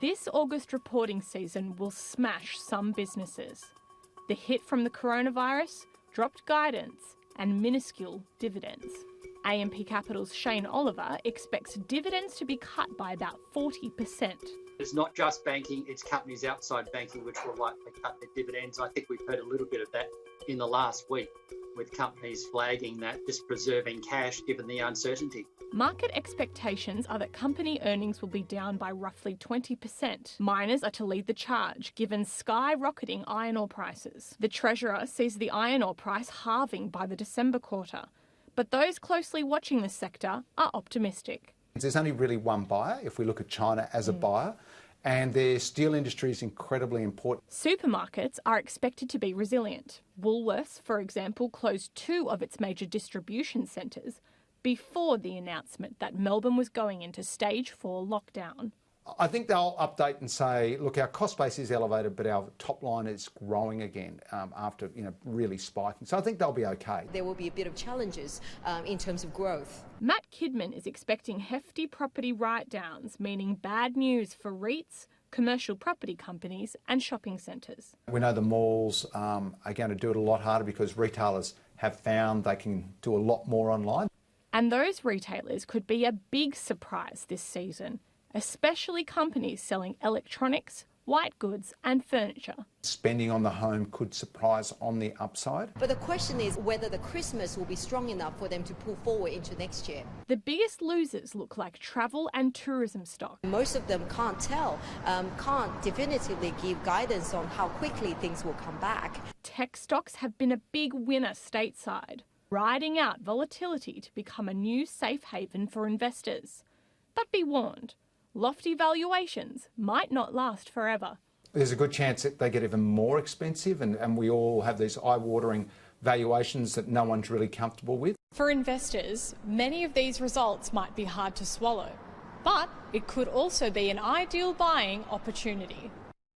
This August reporting season will smash some businesses. The hit from the coronavirus, dropped guidance and minuscule dividends. AMP Capital's Shane Oliver expects dividends to be cut by about 40%. It's not just banking, it's companies outside banking which will likely cut their dividends. I think we've heard a little bit of that in the last week, with companies flagging that just preserving cash given the uncertainty. Market expectations are that company earnings will be down by roughly 20%. Miners are to lead the charge, given skyrocketing iron ore prices. The Treasurer sees the iron ore price halving by the December quarter. But those closely watching the sector are optimistic. There's only really one buyer, if we look at China as a buyer, and their steel industry is incredibly important. Supermarkets are expected to be resilient. Woolworths, for example, closed 2 of its major distribution centres before the announcement that Melbourne was going into stage 4 lockdown. I think they'll update and say, look, our cost base is elevated, but our top line is growing again after really spiking. So I think they'll be okay. There will be a bit of challenges in terms of growth. Matt Kidman is expecting hefty property write-downs, meaning bad news for REITs, commercial property companies and shopping centres. We know the malls are going to do it a lot harder because retailers have found they can do a lot more online. And those retailers could be a big surprise this season, especially companies selling electronics, white goods and furniture. Spending on the home could surprise on the upside. But the question is whether the Christmas will be strong enough for them to pull forward into next year. The biggest losers look like travel and tourism stock. Most of them can't tell, can't definitively give guidance on how quickly things will come back. Tech stocks have been a big winner stateside, riding out volatility to become a new safe haven for investors. But be warned, lofty valuations might not last forever. There's a good chance that they get even more expensive and we all have these eye-watering valuations that no one's really comfortable with. For investors, many of these results might be hard to swallow, but it could also be an ideal buying opportunity.